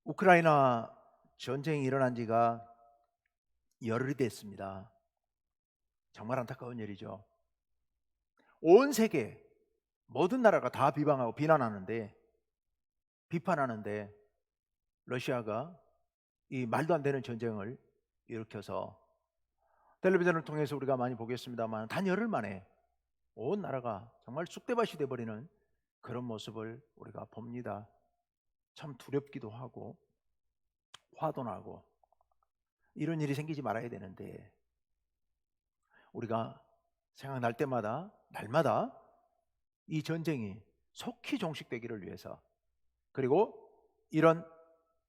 우크라이나 전쟁이 일어난 지가 열흘이 됐습니다. 정말 안타까운 일이죠. 온 세계 모든 나라가 다 비방하고 비판하는데 러시아가 이 말도 안 되는 전쟁을 일으켜서 텔레비전을 통해서 우리가 많이 보겠습니다만 단 열흘 만에 온 나라가 정말 쑥대밭이 돼버리는 그런 모습을 우리가 봅니다. 참 두렵기도 하고 화도 나고 이런 일이 생기지 말아야 되는데 우리가 생각날 때마다 날마다 이 전쟁이 속히 종식되기를 위해서, 그리고 이런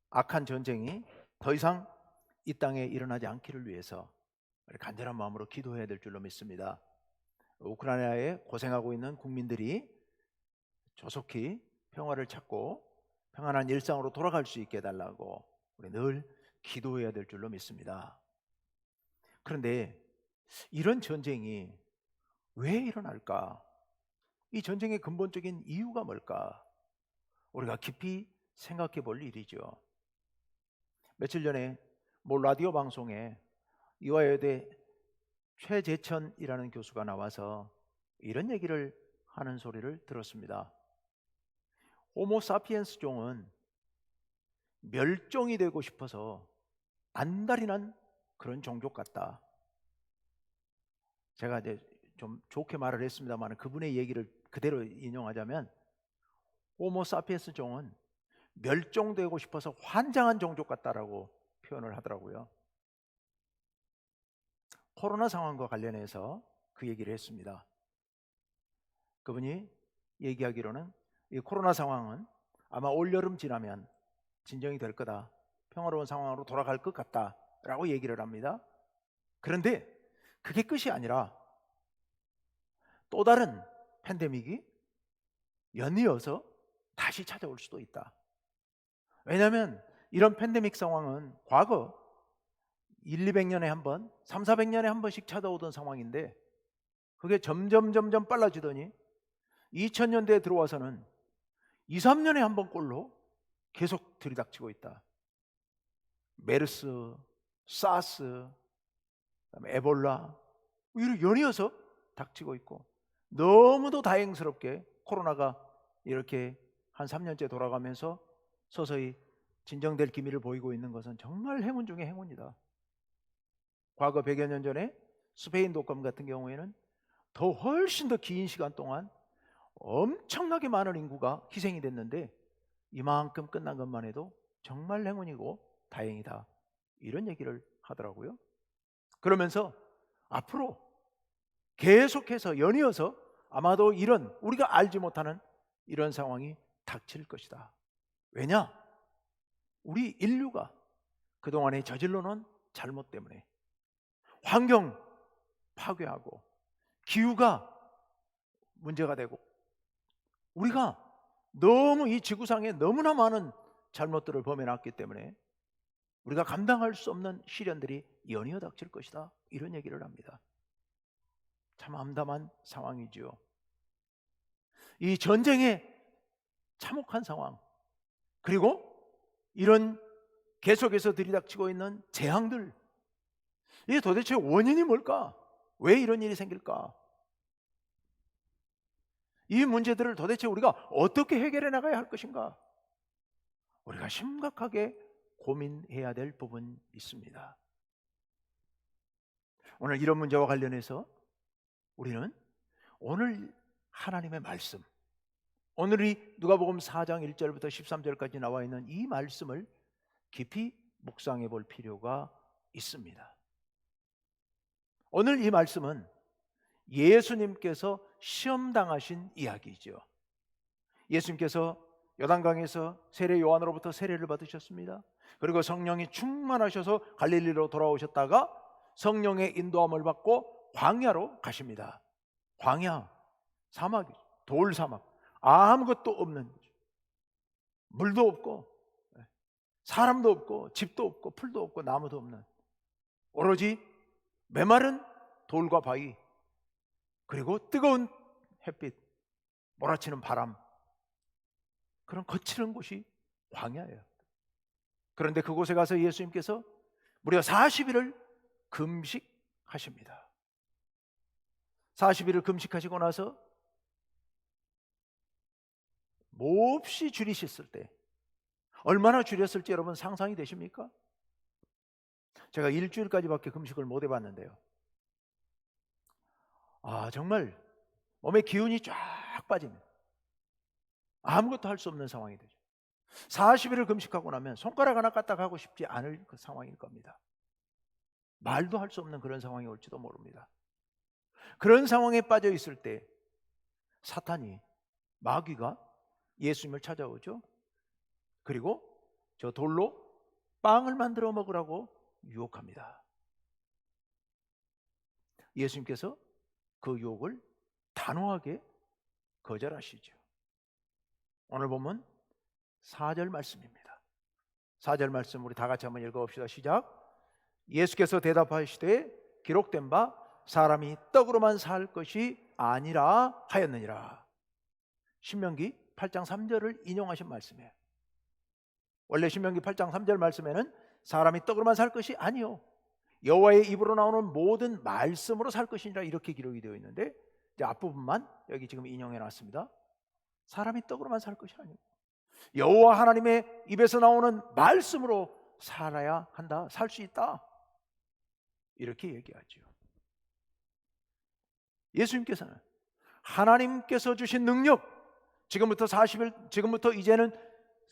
악한 전쟁이 더 이상 이 땅에 일어나지 않기를 위해서 간절한 마음으로 기도해야 될 줄로 믿습니다. 우크라이나에 고생하고 있는 국민들이 조속히 평화를 찾고 평안한 일상으로 돌아갈 수 있게 해달라고 우리 늘 기도해야 될 줄로 믿습니다. 그런데 이런 전쟁이 왜 일어날까? 이 전쟁의 근본적인 이유가 뭘까? 우리가 깊이 생각해 볼 일이죠. 며칠 전에 모 라디오 방송에 이화여대 최재천이라는 교수가 나와서 이런 얘기를 하는 소리를 들었습니다. 호모사피엔스 종은 멸종이 되고 싶어서 안달이 난 그런 종족 같다. 제가 이제 좀 좋게 말을 했습니다만 그분의 얘기를 그대로 인용하자면 호모사피엔스 종은 멸종되고 싶어서 환장한 종족 같다라고 표현을 하더라고요. 코로나 상황과 관련해서 그 얘기를 했습니다. 그분이 얘기하기로는 이 코로나 상황은 아마 올여름 지나면 진정이 될 거다, 평화로운 상황으로 돌아갈 것 같다라고 얘기를 합니다. 그런데 그게 끝이 아니라 또 다른 팬데믹이 연이어서 다시 찾아올 수도 있다. 왜냐하면 이런 팬데믹 상황은 과거 1, 200년에 한 번, 3, 400년에 한 번씩 찾아오던 상황인데 그게 점점 빨라지더니 2000년대에 들어와서는 2, 3년에 한 번꼴로 계속 들이닥치고 있다. 메르스, 사스, 그다음에 에볼라 이렇게 연이어서 닥치고 있고, 너무도 다행스럽게 코로나가 이렇게 한 3년째 돌아가면서 서서히 진정될 기미를 보이고 있는 것은 정말 행운 중에 행운이다. 과거 100여 년 전에 스페인 독감 같은 경우에는 더 훨씬 더 긴 시간 동안 엄청나게 많은 인구가 희생이 됐는데 이만큼 끝난 것만 해도 정말 행운이고 다행이다, 이런 얘기를 하더라고요. 그러면서 앞으로 계속해서 연이어서 아마도 이런 우리가 알지 못하는 이런 상황이 닥칠 것이다. 왜냐? 우리 인류가 그동안에 저질러 놓은 잘못 때문에 환경 파괴하고 기후가 문제가 되고 우리가 너무 이 지구상에 너무나 많은 잘못들을 범해놨기 때문에 우리가 감당할 수 없는 시련들이 연이어 닥칠 것이다, 이런 얘기를 합니다. 참 암담한 상황이죠. 이 전쟁의 참혹한 상황, 그리고 이런 계속해서 들이닥치고 있는 재앙들, 이게 도대체 원인이 뭘까? 왜 이런 일이 생길까? 이 문제들을 도대체 우리가 어떻게 해결해 나가야 할 것인가? 우리가 심각하게 고민해야 될 부분이 있습니다. 오늘 이런 문제와 관련해서 우리는 오늘 하나님의 말씀, 오늘이 누가복음 4장 1절부터 13절까지 나와 있는 이 말씀을 깊이 묵상해 볼 필요가 있습니다. 오늘 이 말씀은 예수님께서 시험당하신 이야기죠. 예수님께서 요단강에서 세례 요한으로부터 세례를 받으셨습니다. 그리고 성령이 충만하셔서 갈릴리로 돌아오셨다가 성령의 인도함을 받고 광야로 가십니다. 광야, 사막이죠. 돌사막, 아무것도 없는, 물도 없고 사람도 없고 집도 없고 풀도 없고 나무도 없는, 오로지 메마른 돌과 바위, 그리고 뜨거운 햇빛, 몰아치는 바람, 그런 거칠은 곳이 광야예요. 그런데 그곳에 가서 예수님께서 무려 40일을 금식하십니다. 40일을 금식하시고 나서 몹시 줄이셨을 때 얼마나 줄였을지 여러분 상상이 되십니까? 제가 일주일까지밖에 금식을 못 해봤는데요, 정말 몸에 기운이 쫙 빠집니다. 아무것도 할 수 없는 상황이 되죠. 40일을 금식하고 나면 손가락 하나 까딱 하고 싶지 않을 그 상황일 겁니다. 말도 할 수 없는 그런 상황이 올지도 모릅니다. 그런 상황에 빠져 있을 때 사탄이, 마귀가 예수님을 찾아오죠. 그리고 저 돌로 빵을 만들어 먹으라고 유혹합니다. 예수님께서 그 유혹을 단호하게 거절하시죠. 오늘 보면 4절 말씀입니다. 4절 말씀 우리 다 같이 한번 읽어봅시다. 시작. 예수께서 대답하시되 기록된 바 사람이 떡으로만 살 것이 아니라 하였느니라. 신명기 8장 3절을 인용하신 말씀이에요. 원래 신명기 8장 3절 말씀에는 사람이 떡으로만 살 것이 아니요 여호와의 입으로 나오는 모든 말씀으로 살 것이니라 이렇게 기록이 되어 있는데, 이제 앞부분만 여기 지금 인용해 놨습니다. 사람이 떡으로만 살 것이 아니고 여호와 하나님의 입에서 나오는 말씀으로 살아야 한다, 살 수 있다, 이렇게 얘기하죠. 예수님께서는 하나님께서 주신 능력, 지금부터 40일, 지금부터 이제는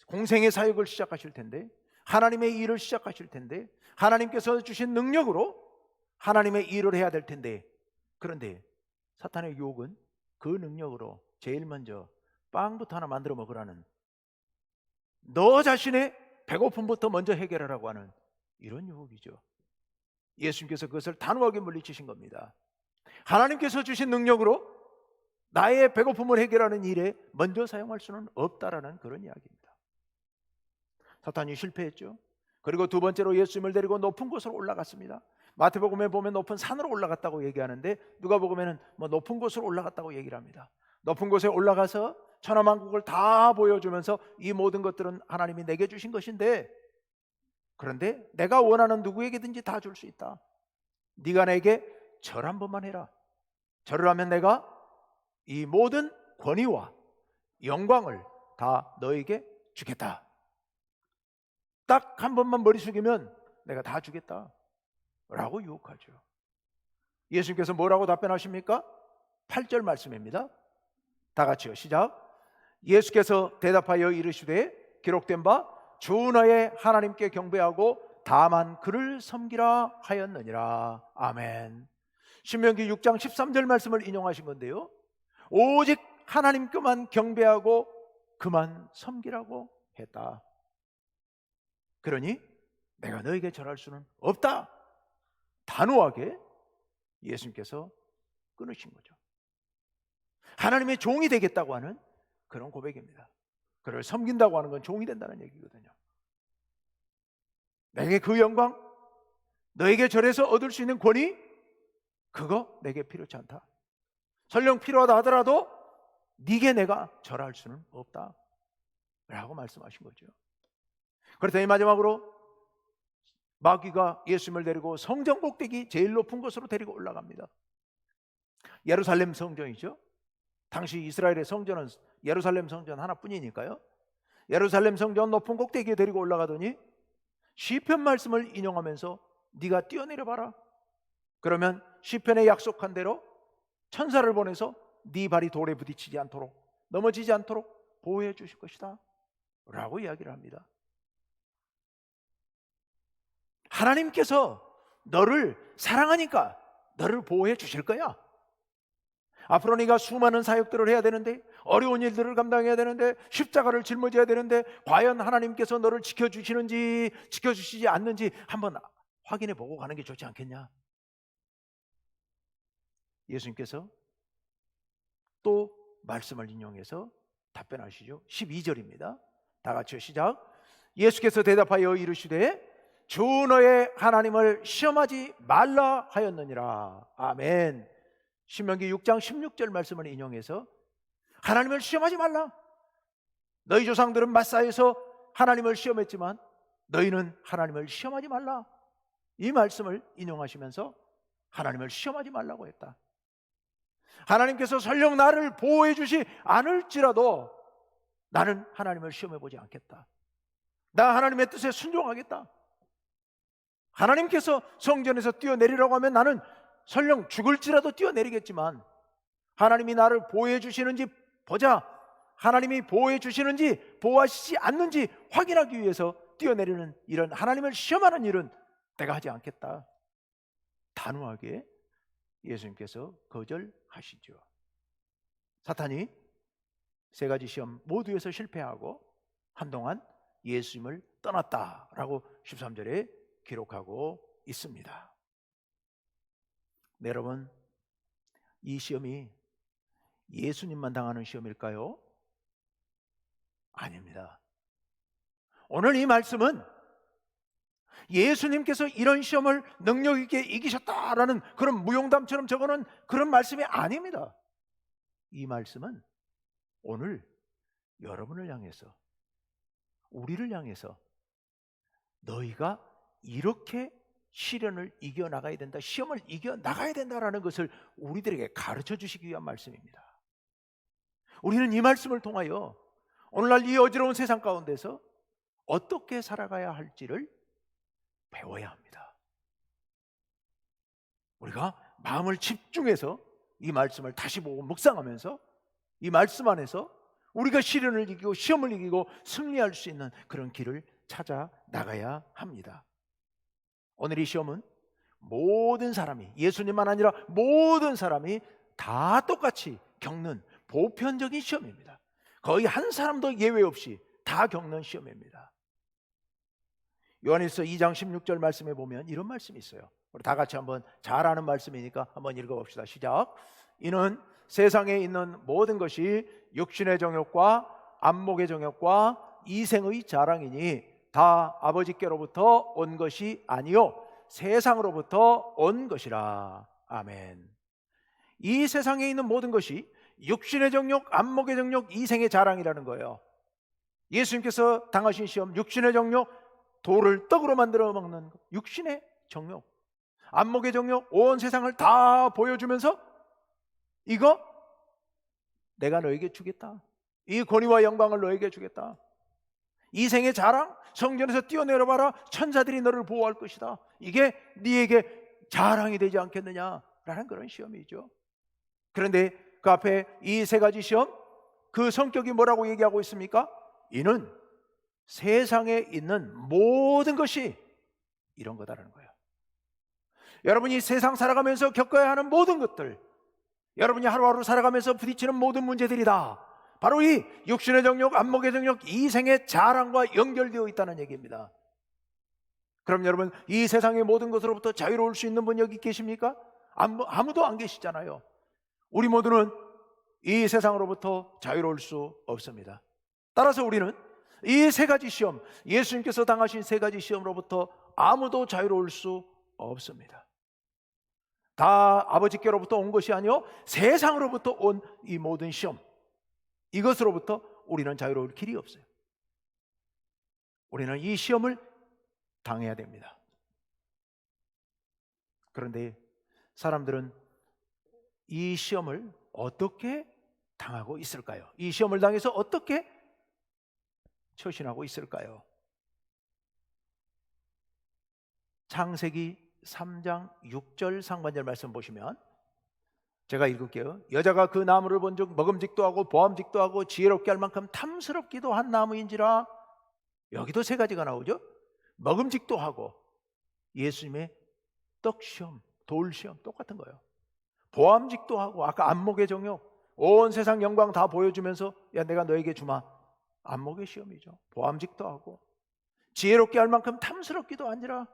공생의 사역을 시작하실 텐데, 하나님의 일을 시작하실 텐데, 하나님께서 주신 능력으로 하나님의 일을 해야 될 텐데, 그런데 사탄의 유혹은 그 능력으로 제일 먼저 빵부터 하나 만들어 먹으라는, 너 자신의 배고픔부터 먼저 해결하라고 하는 이런 유혹이죠. 예수님께서 그것을 단호하게 물리치신 겁니다. 하나님께서 주신 능력으로 나의 배고픔을 해결하는 일에 먼저 사용할 수는 없다라는 그런 이야기입니다. 사탄이 실패했죠. 그리고 두 번째로 예수님을 데리고 높은 곳으로 올라갔습니다. 마태복음에 보면 높은 산으로 올라갔다고 얘기하는데, 누가복음에는 높은 곳으로 올라갔다고 얘기를 합니다. 높은 곳에 올라가서 천하만국을 다 보여주면서 이 모든 것들은 하나님이 내게 주신 것인데, 그런데 내가 원하는 누구에게든지 다 줄 수 있다. 네가 내게 절 한 번만 해라. 절을 하면 내가 이 모든 권위와 영광을 다 너에게 주겠다. 딱 한 번만 머리 숙이면 내가 다 주겠다 라고 유혹하죠. 예수님께서 뭐라고 답변하십니까? 8절 말씀입니다. 다 같이요, 시작. 예수께서 대답하여 이르시되 기록된 바 주 너의 하나님께 경배하고 다만 그를 섬기라 하였느니라. 아멘. 신명기 6장 13절 말씀을 인용하신 건데요, 오직 하나님께만 경배하고 그만 섬기라고 했다. 그러니 내가 너에게 절할 수는 없다, 단호하게 예수님께서 끊으신 거죠. 하나님의 종이 되겠다고 하는 그런 고백입니다. 그를 섬긴다고 하는 건 종이 된다는 얘기거든요. 내게 그 영광, 너에게 절해서 얻을 수 있는 권위, 그거 내게 필요치 않다. 설령 필요하다 하더라도 네게 내가 절할 수는 없다 라고 말씀하신 거죠. 그렇더니 마지막으로 마귀가 예수님을 데리고 성전 꼭대기 제일 높은 곳으로 데리고 올라갑니다. 예루살렘 성전이죠. 당시 이스라엘의 성전은 예루살렘 성전 하나뿐이니까요. 예루살렘 성전 높은 꼭대기에 데리고 올라가더니 시편 말씀을 인용하면서 네가 뛰어내려봐라. 그러면 시편에 약속한 대로 천사를 보내서 네 발이 돌에 부딪히지 않도록, 넘어지지 않도록 보호해 주실 것이다 라고 이야기를 합니다. 하나님께서 너를 사랑하니까 너를 보호해 주실 거야. 앞으로 네가 수많은 사역들을 해야 되는데, 어려운 일들을 감당해야 되는데, 십자가를 짊어져야 되는데, 과연 하나님께서 너를 지켜주시는지 지켜주시지 않는지 한번 확인해 보고 가는 게 좋지 않겠냐. 예수님께서 또 말씀을 인용해서 답변하시죠. 12절입니다. 다 같이 시작. 예수께서 대답하여 이르시되 주 너의 하나님을 시험하지 말라 하였느니라. 아멘. 신명기 6장 16절 말씀을 인용해서 하나님을 시험하지 말라. 너희 조상들은 마사에서 하나님을 시험했지만 너희는 하나님을 시험하지 말라. 이 말씀을 인용하시면서 하나님을 시험하지 말라고 했다. 하나님께서 설령 나를 보호해 주시 않을지라도 나는 하나님을 시험해 보지 않겠다. 나 하나님의 뜻에 순종하겠다. 하나님께서 성전에서 뛰어내리라고 하면 나는 설령 죽을지라도 뛰어내리겠지만 하나님이 나를 보호해 주시는지 보자, 하나님이 보호해 주시는지 보호하시지 않는지 확인하기 위해서 뛰어내리는 이런 하나님을 시험하는 일은 내가 하지 않겠다. 단호하게 예수님께서 거절하시죠. 사탄이 세 가지 시험 모두에서 실패하고 한동안 예수님을 떠났다라고 13절에 기록하고 있습니다. 네, 여러분, 이 시험이 예수님만 당하는 시험일까요? 아닙니다. 오늘 이 말씀은 예수님께서 이런 시험을 능력 있게 이기셨다라는 그런 무용담처럼 적어놓은 그런 말씀이 아닙니다. 이 말씀은 오늘 여러분을 향해서, 우리를 향해서 너희가 이렇게 시련을 이겨나가야 된다, 시험을 이겨나가야 된다라는 것을 우리들에게 가르쳐 주시기 위한 말씀입니다. 우리는 이 말씀을 통하여 오늘날 이 어지러운 세상 가운데서 어떻게 살아가야 할지를 배워야 합니다. 우리가 마음을 집중해서 이 말씀을 다시 보고 묵상하면서 이 말씀 안에서 우리가 시련을 이기고 시험을 이기고 승리할 수 있는 그런 길을 찾아 나가야 합니다. 오늘 이 시험은 모든 사람이, 예수님만 아니라 모든 사람이 다 똑같이 겪는 보편적인 시험입니다. 거의 한 사람도 예외 없이 다 겪는 시험입니다. 요한일서 2장 16절 말씀에 보면 이런 말씀이 있어요. 우리 다 같이 한번 잘 아는 말씀이니까 한번 읽어봅시다. 시작. 이는 세상에 있는 모든 것이 육신의 정욕과 안목의 정욕과 이생의 자랑이니 다 아버지께로부터 온 것이 아니요 세상으로부터 온 것이라. 아멘. 이 세상에 있는 모든 것이 육신의 정욕, 안목의 정욕, 이생의 자랑이라는 거예요. 예수님께서 당하신 시험, 육신의 정욕, 돌을 떡으로 만들어 먹는 육신의 정욕, 안목의 정욕, 온 세상을 다 보여주면서 이거 내가 너에게 주겠다, 이 권위와 영광을 너에게 주겠다, 이생의 자랑, 성전에서 뛰어내려봐라, 천사들이 너를 보호할 것이다, 이게 네에게 자랑이 되지 않겠느냐라는 그런 시험이죠. 그런데 그 앞에 이 세 가지 시험, 그 성격이 뭐라고 얘기하고 있습니까? 이는 세상에 있는 모든 것이 이런 거다라는 거예요. 여러분이 세상 살아가면서 겪어야 하는 모든 것들, 여러분이 하루하루 살아가면서 부딪히는 모든 문제들이다 바로 이 육신의 정욕, 안목의 정욕, 이생의 자랑과 연결되어 있다는 얘기입니다. 그럼 여러분, 이 세상의 모든 것으로부터 자유로울 수 있는 분 여기 계십니까? 아무도 안 계시잖아요. 우리 모두는 이 세상으로부터 자유로울 수 없습니다. 따라서 우리는 이 세 가지 시험, 예수님께서 당하신 세 가지 시험으로부터 아무도 자유로울 수 없습니다. 다 아버지께로부터 온 것이 아니요 세상으로부터 온 이 모든 시험, 이것으로부터 우리는 자유로울 길이 없어요. 우리는 이 시험을 당해야 됩니다. 그런데 사람들은 이 시험을 어떻게 당하고 있을까요? 이 시험을 당해서 어떻게 처신하고 있을까요? 창세기 3장 6절 상반절 말씀 보시면, 제가 읽을게요. 여자가 그 나무를 본즉 먹음직도 하고 보암직도 하고 지혜롭게 할 만큼 탐스럽기도 한 나무인지라. 여기도 세 가지가 나오죠. 먹음직도 하고, 예수님의 떡시험, 돌시험 똑같은 거예요. 보암직도 하고, 아까 안목의 정욕, 온 세상 영광 다 보여주면서 야 내가 너에게 주마, 안목의 시험이죠. 보암직도 하고, 지혜롭게 할 만큼 탐스럽기도 한지라.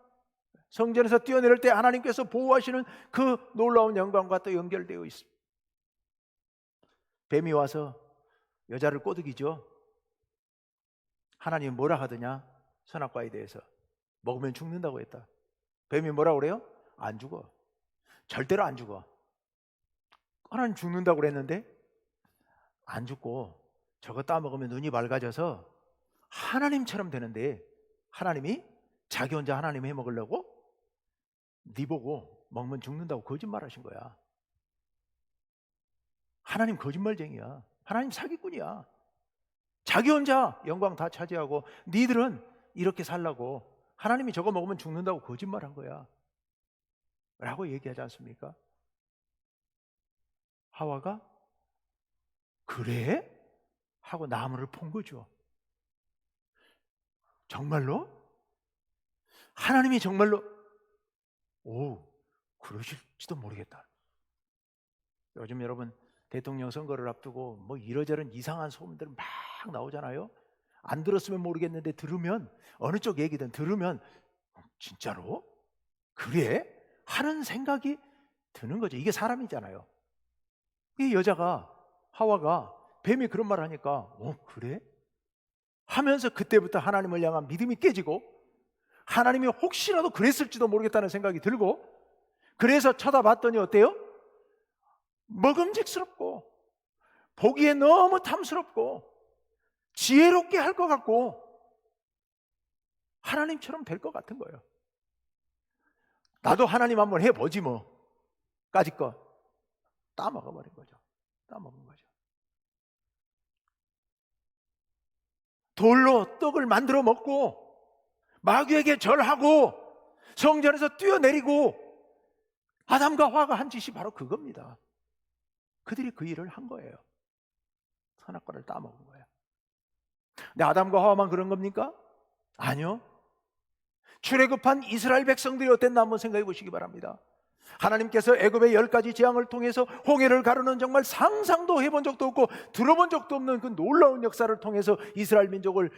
성전에서 뛰어내릴 때 하나님께서 보호하시는 그 놀라운 영광과 또 연결되어 있습니다. 뱀이 와서 여자를 꼬드기죠. 하나님 뭐라 하더냐? 선악과에 대해서 먹으면 죽는다고 했다. 뱀이 뭐라 그래요? 안 죽어, 절대로 안 죽어. 하나님 죽는다고 그랬는데 안 죽고 저거 따먹으면 눈이 밝아져서 하나님처럼 되는데 하나님이 자기 혼자 하나님 해 먹으려고 네 보고 먹으면 죽는다고 거짓말하신 거야. 하나님 거짓말쟁이야. 하나님 사기꾼이야. 자기 혼자 영광 다 차지하고 니들은 이렇게 살라고 하나님이 저거 먹으면 죽는다고 거짓말한 거야 라고 얘기하지 않습니까? 하와가 그래? 하고 나무를 본 거죠. 정말로? 하나님이 정말로 그러실지도 모르겠다. 요즘 여러분 대통령 선거를 앞두고 뭐 이러저런 이상한 소문들 막 나오잖아요. 안 들었으면 모르겠는데 들으면 어느 쪽 얘기든 들으면 진짜로? 그래? 하는 생각이 드는 거죠. 이게 사람이잖아요. 이 여자가 하와가 뱀이 그런 말 하니까 그래? 하면서 그때부터 하나님을 향한 믿음이 깨지고 하나님이 혹시라도 그랬을지도 모르겠다는 생각이 들고 그래서 쳐다봤더니 어때요? 먹음직스럽고 보기에 너무 탐스럽고 지혜롭게 할 것 같고 하나님처럼 될 것 같은 거예요. 나도 하나님 한번 해보지 뭐 까짓것 따먹어버린 거죠. 따먹은 거죠. 돌로 떡을 만들어 먹고 마귀에게 절하고 성전에서 뛰어내리고 아담과 하와가 한 짓이 바로 그겁니다. 그들이 그 일을 한 거예요. 선악과를 따먹은 거예요. 근데 아담과 하와만 그런 겁니까? 아니요. 출애굽한 이스라엘 백성들이 어땠나 한번 생각해 보시기 바랍니다. 하나님께서 애굽의 10가지 재앙을 통해서 홍해를 가르는 정말 상상도 해본 적도 없고 들어본 적도 없는 그 놀라운 역사를 통해서 이스라엘 민족을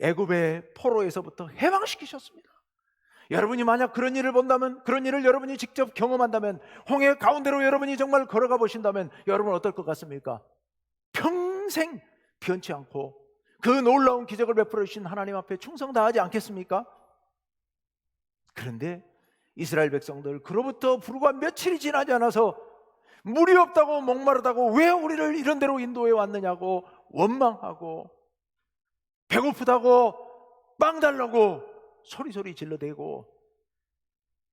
애굽의 포로에서부터 해방시키셨습니다. 여러분이 만약 그런 일을 본다면, 그런 일을 여러분이 직접 경험한다면, 홍해 가운데로 여러분이 정말 걸어가 보신다면 여러분 어떨 것 같습니까? 평생 변치 않고 그 놀라운 기적을 베풀어 주신 하나님 앞에 충성 다하지 않겠습니까? 그런데 이스라엘 백성들 그로부터 불과 며칠이 지나지 않아서 물이 없다고 목마르다고 왜 우리를 이런 데로 인도해 왔느냐고 원망하고 배고프다고 빵 달라고 소리소리 질러대고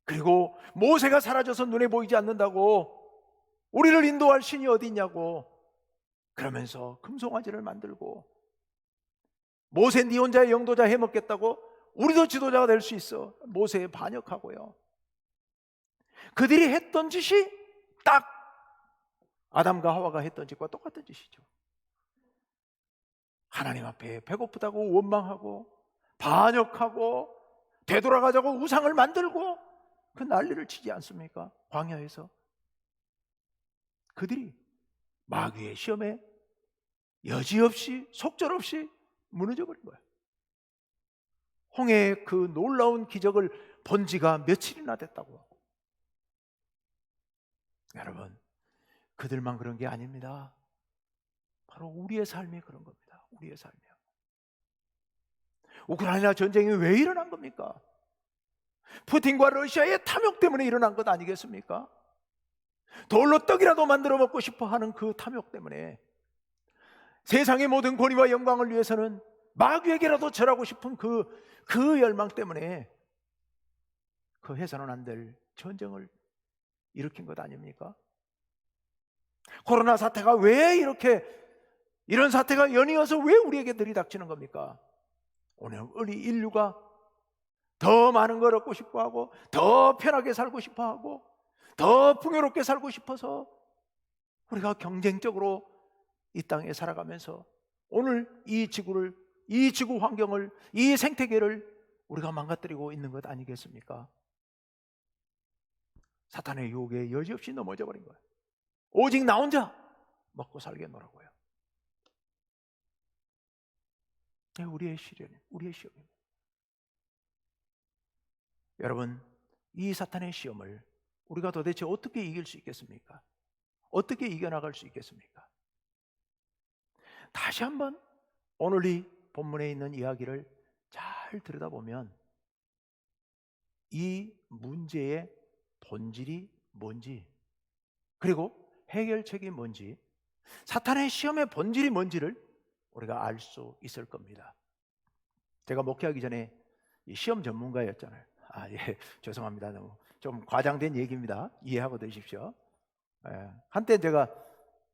그리고 모세가 사라져서 눈에 보이지 않는다고 우리를 인도할 신이 어디 있냐고 그러면서 금송아지를 만들고 모세 네 혼자 영도자 해먹겠다고 우리도 지도자가 될 수 있어 모세에 반역하고요. 그들이 했던 짓이 딱 아담과 하와가 했던 짓과 똑같은 짓이죠. 하나님 앞에 배고프다고 원망하고 반역하고 되돌아가자고 우상을 만들고 그 난리를 치지 않습니까? 광야에서 그들이 마귀의 시험에 여지없이 속절없이 무너져버린 거예요. 홍해의 그 놀라운 기적을 본 지가 며칠이나 됐다고. 여러분 그들만 그런 게 아닙니다. 바로 우리의 삶이 그런 겁니다. 우리의 삶이요. 우크라이나 전쟁이 왜 일어난 겁니까? 푸틴과 러시아의 탐욕 때문에 일어난 것 아니겠습니까? 돌로 떡이라도 만들어 먹고 싶어 하는 그 탐욕 때문에 세상의 모든 권위와 영광을 위해서는 마귀에게라도 절하고 싶은 그 열망 때문에 그 해서는 안 될 전쟁을 일으킨 것 아닙니까? 코로나 사태가 왜 이런 사태가 연이어서 왜 우리에게 들이닥치는 겁니까? 오늘 우리 인류가 더 많은 걸 얻고 싶어 하고 더 편하게 살고 싶어 하고 더 풍요롭게 살고 싶어서 우리가 경쟁적으로 이 땅에 살아가면서 오늘 이 지구를, 이 지구 환경을, 이 생태계를 우리가 망가뜨리고 있는 것 아니겠습니까? 사탄의 유혹에 여지없이 넘어져 버린 거예요. 오직 나 혼자 먹고 살겠노라고요. 우리의 시련이, 우리의 시험입니다. 여러분, 이 사탄의 시험을 우리가 도대체 어떻게 이길 수 있겠습니까? 어떻게 이겨나갈 수 있겠습니까? 다시 한번 오늘 이 본문에 있는 이야기를 잘 들여다보면 이 문제의 본질이 뭔지, 그리고 해결책이 뭔지, 사탄의 시험의 본질이 뭔지를 우리가 알 수 있을 겁니다. 제가 목회하기 전에 이 시험 전문가였잖아요. 예, 죄송합니다. 너무 좀 과장된 얘기입니다. 이해하고 드십시오. 예, 한때 제가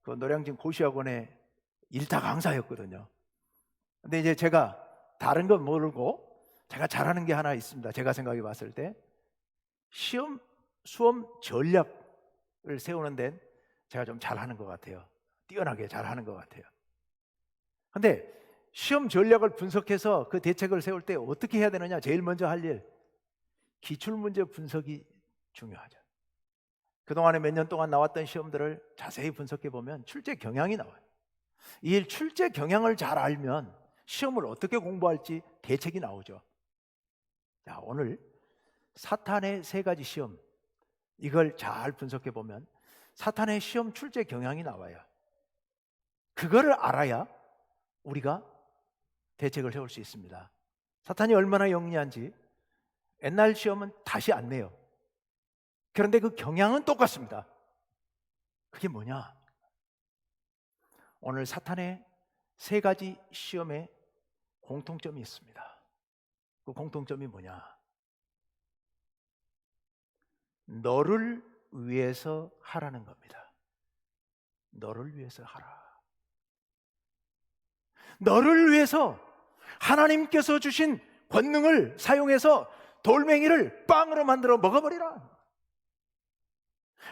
그 노량진 고시학원의 일타 강사였거든요. 근데 이제 제가 다른 건 모르고 제가 잘하는 게 하나 있습니다. 제가 생각해 봤을 때 시험 수험 전략을 세우는 데는 제가 좀 잘하는 것 같아요. 뛰어나게 잘하는 것 같아요. 근데 시험 전략을 분석해서 그 대책을 세울 때 어떻게 해야 되느냐? 제일 먼저 할 일, 기출문제 분석이 중요하죠. 그동안에 몇 년 동안 나왔던 시험들을 자세히 분석해 보면 출제 경향이 나와요. 이 출제 경향을 잘 알면 시험을 어떻게 공부할지 대책이 나오죠. 자, 오늘 사탄의 세 가지 시험, 이걸 잘 분석해 보면 사탄의 시험 출제 경향이 나와요. 그거를 알아야 우리가 대책을 세울 수 있습니다. 사탄이 얼마나 영리한지 옛날 시험은 다시 안 내요. 그런데 그 경향은 똑같습니다. 그게 뭐냐? 오늘 사탄의 세 가지 시험에 공통점이 있습니다. 그 공통점이 뭐냐? 너를 위해서 하라는 겁니다. 너를 위해서 하라. 너를 위해서 하나님께서 주신 권능을 사용해서 돌멩이를 빵으로 만들어 먹어버리라.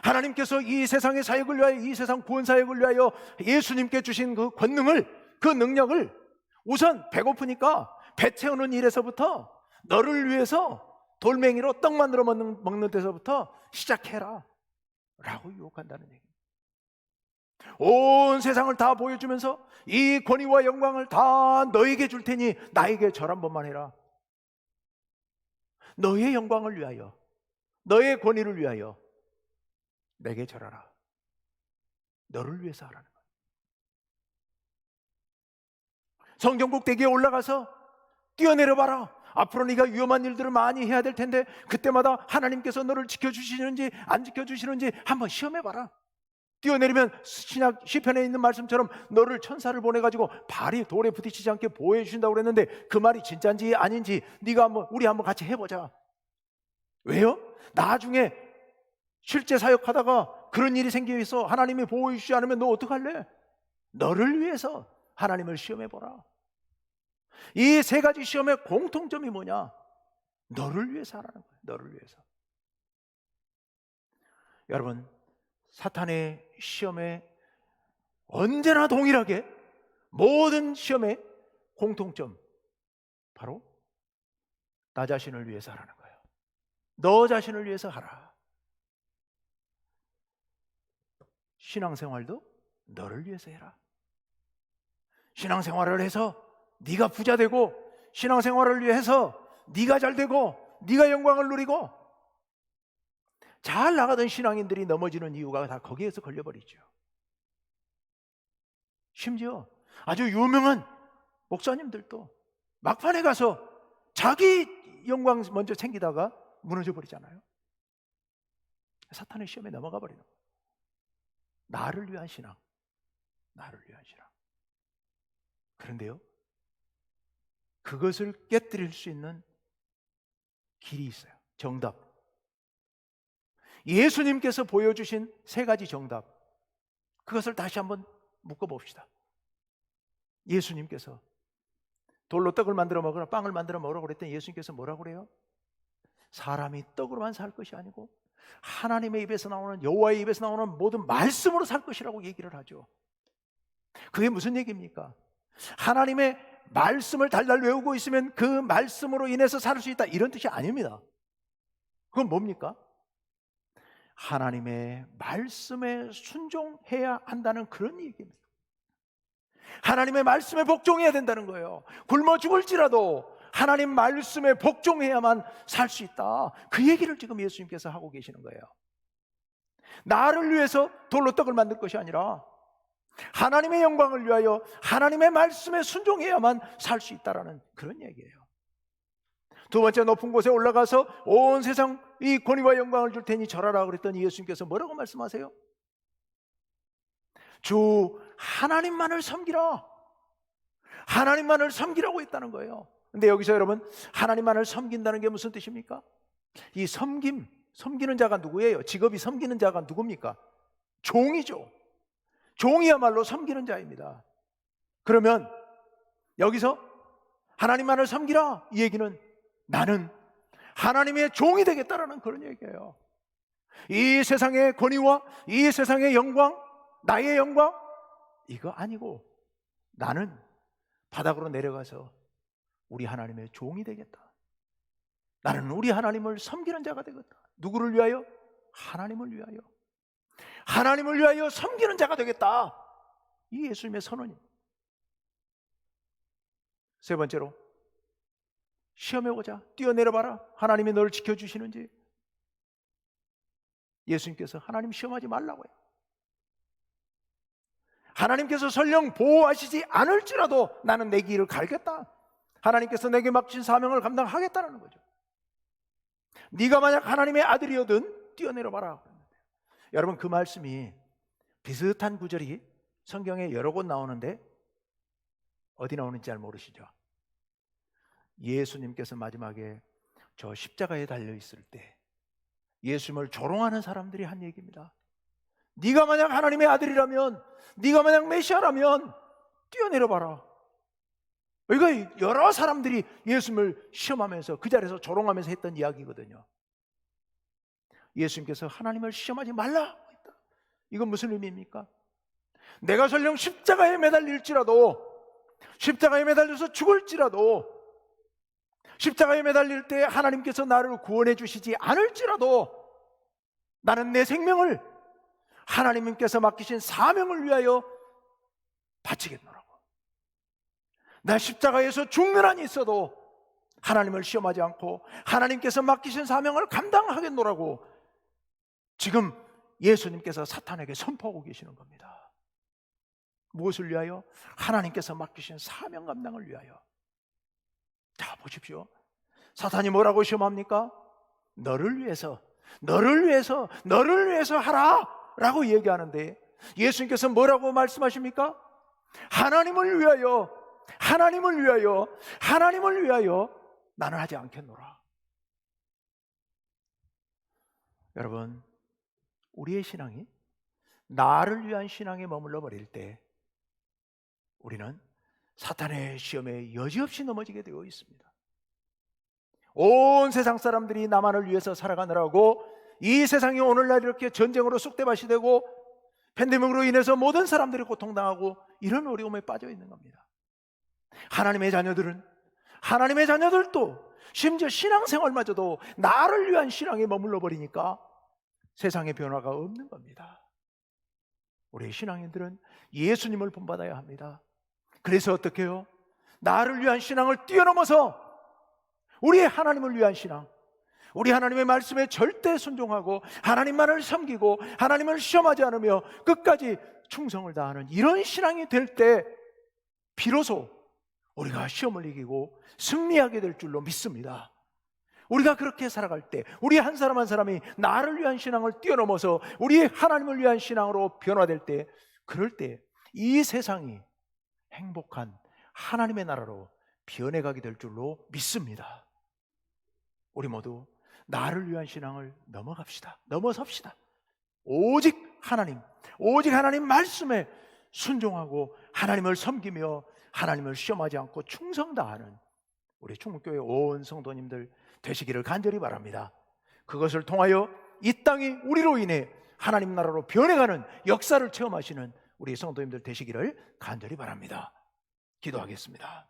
하나님께서 이 세상의 사역을 위하여, 이 세상 구원 사역을 위하여 예수님께 주신 그 권능을, 그 능력을 우선 배고프니까 배 채우는 일에서부터 너를 위해서 돌멩이로 떡 만들어 먹는 데서부터 시작해라 라고 유혹한다는 얘기입니다. 온 세상을 다 보여주면서 이 권위와 영광을 다 너에게 줄 테니 나에게 절 한 번만 해라. 너의 영광을 위하여, 너의 권위를 위하여 내게 절하라. 너를 위해서 하라는 거예요. 성전 꼭대기에 올라가서 뛰어내려 봐라. 앞으로 네가 위험한 일들을 많이 해야 될 텐데 그때마다 하나님께서 너를 지켜주시는지 안 지켜주시는지 한번 시험해 봐라. 뛰어내리면 신약 시편에 있는 말씀처럼 너를 천사를 보내가지고 발이 돌에 부딪히지 않게 보호해 주신다고 그랬는데 그 말이 진짜인지 아닌지 우리 한번 같이 해보자. 왜요? 나중에 실제 사역하다가 그런 일이 생겨서 하나님이 보호해 주지 않으면 너 어떡할래? 너를 위해서 하나님을 시험해보라. 이 세 가지 시험의 공통점이 뭐냐? 너를 위해서 하라는 거예요. 너를 위해서. 여러분, 사탄의 시험에 언제나 동일하게 모든 시험의 공통점, 바로 나 자신을 위해서 하라는 거예요. 너 자신을 위해서 하라. 신앙생활도 너를 위해서 해라. 신앙생활을 해서 네가 부자 되고, 신앙생활을 위해서 네가 잘 되고, 네가 영광을 누리고, 잘 나가던 신앙인들이 넘어지는 이유가 다 거기에서 걸려버리죠. 심지어 아주 유명한 목사님들도 막판에 가서 자기 영광 먼저 챙기다가 무너져 버리잖아요. 사탄의 시험에 넘어가 버리는 거예요. 나를 위한 신앙, 나를 위한 신앙. 그런데요, 그것을 깨뜨릴 수 있는 길이 있어요. 정답. 예수님께서 보여주신 세 가지 정답, 그것을 다시 한번 묶어봅시다. 예수님께서 돌로 떡을 만들어 먹으라, 빵을 만들어 먹으라고 그랬더니 예수님께서 뭐라고 그래요? 사람이 떡으로만 살 것이 아니고 하나님의 입에서 나오는, 여호와의 입에서 나오는 모든 말씀으로 살 것이라고 얘기를 하죠. 그게 무슨 얘기입니까? 하나님의 말씀을 달달 외우고 있으면 그 말씀으로 인해서 살 수 있다, 이런 뜻이 아닙니다. 그건 뭡니까? 하나님의 말씀에 순종해야 한다는 그런 얘기입니다. 하나님의 말씀에 복종해야 된다는 거예요. 굶어 죽을지라도 하나님 말씀에 복종해야만 살 수 있다, 그 얘기를 지금 예수님께서 하고 계시는 거예요. 나를 위해서 돌로 떡을 만들 것이 아니라 하나님의 영광을 위하여 하나님의 말씀에 순종해야만 살 수 있다라는 그런 얘기예요. 두 번째, 높은 곳에 올라가서 온 세상 이 권위와 영광을 줄 테니 절하라 그랬더니 예수님께서 뭐라고 말씀하세요? 주 하나님만을 섬기라. 하나님만을 섬기라고 했다는 거예요. 근데 여기서 여러분, 하나님만을 섬긴다는 게 무슨 뜻입니까? 이 섬기는 자가 누구예요? 직업이 섬기는 자가 누굽니까? 종이죠. 종이야말로 섬기는 자입니다. 그러면 여기서 하나님만을 섬기라, 이 얘기는 나는 하나님의 종이 되겠다라는 그런 얘기예요. 이 세상의 권위와 이 세상의 영광, 나의 영광, 이거 아니고 나는 바닥으로 내려가서 우리 하나님의 종이 되겠다. 나는 우리 하나님을 섬기는 자가 되겠다. 누구를 위하여? 하나님을 위하여. 하나님을 위하여 섬기는 자가 되겠다. 이 예수님의 선언입니다. 세 번째로, 시험해보자. 뛰어내려봐라. 하나님이 너를 지켜주시는지. 예수님께서 하나님 시험하지 말라고 해요. 하나님께서 설령 보호하시지 않을지라도 나는 내 길을 갈겠다. 하나님께서 내게 맡기신 사명을 감당하겠다는 거죠. 네가 만약 하나님의 아들이거든 뛰어내려봐라. 여러분, 그 말씀이 비슷한 구절이 성경에 여러 곳 나오는데 어디 나오는지 잘 모르시죠? 예수님께서 마지막에 저 십자가에 달려있을 때 예수님을 조롱하는 사람들이 한 얘기입니다. 네가 만약 하나님의 아들이라면, 네가 만약 메시아라면 뛰어내려봐라. 이거 여러 사람들이 예수님을 시험하면서 그 자리에서 조롱하면서 했던 이야기거든요. 예수님께서 하나님을 시험하지 말라 했다. 이건 무슨 의미입니까? 내가 설령 십자가에 매달릴지라도, 십자가에 매달려서 죽을지라도, 십자가에 매달릴 때 하나님께서 나를 구원해 주시지 않을지라도 나는 내 생명을 하나님께서 맡기신 사명을 위하여 바치겠노라고. 나 십자가에서 죽는 한이 있어도 하나님을 시험하지 않고 하나님께서 맡기신 사명을 감당하겠노라고 지금 예수님께서 사탄에게 선포하고 계시는 겁니다. 무엇을 위하여? 하나님께서 맡기신 사명 감당을 위하여. 자, 보십시오. 사탄이 뭐라고 시험합니까? 너를 위해서 하라 라고 얘기하는데 예수님께서 뭐라고 말씀하십니까? 하나님을 위하여 나는 하지 않겠노라. 여러분, 우리의 신앙이 나를 위한 신앙에 머물러 버릴 때 우리는 사탄의 시험에 여지없이 넘어지게 되어 있습니다. 온 세상 사람들이 나만을 위해서 살아가느라고 이 세상이 오늘날 이렇게 전쟁으로 쑥대밭이 되고 팬데믹으로 인해서 모든 사람들이 고통당하고 이런 어려움에 빠져 있는 겁니다. 하나님의 자녀들도 심지어 신앙생활마저도 나를 위한 신앙에 머물러 버리니까 세상의 변화가 없는 겁니다. 우리 신앙인들은 예수님을 본받아야 합니다. 그래서 어떻게 해요? 나를 위한 신앙을 뛰어넘어서 우리의 하나님을 위한 신앙, 우리 하나님의 말씀에 절대 순종하고 하나님만을 섬기고 하나님을 시험하지 않으며 끝까지 충성을 다하는 이런 신앙이 될 때 비로소 우리가 시험을 이기고 승리하게 될 줄로 믿습니다. 우리가 그렇게 살아갈 때 우리 한 사람 한 사람이 나를 위한 신앙을 뛰어넘어서 우리 하나님을 위한 신앙으로 변화될 때, 그럴 때 이 세상이 행복한 하나님의 나라로 변해가게 될 줄로 믿습니다. 우리 모두 나를 위한 신앙을 넘어섭시다. 오직 하나님 말씀에 순종하고 하나님을 섬기며 하나님을 시험하지 않고 충성 다하는 우리 충북교회 온 성도님들 되시기를 간절히 바랍니다. 그것을 통하여 이 땅이 우리로 인해 하나님 나라로 변해가는 역사를 체험하시는 우리 성도님들 되시기를 간절히 바랍니다. 기도하겠습니다.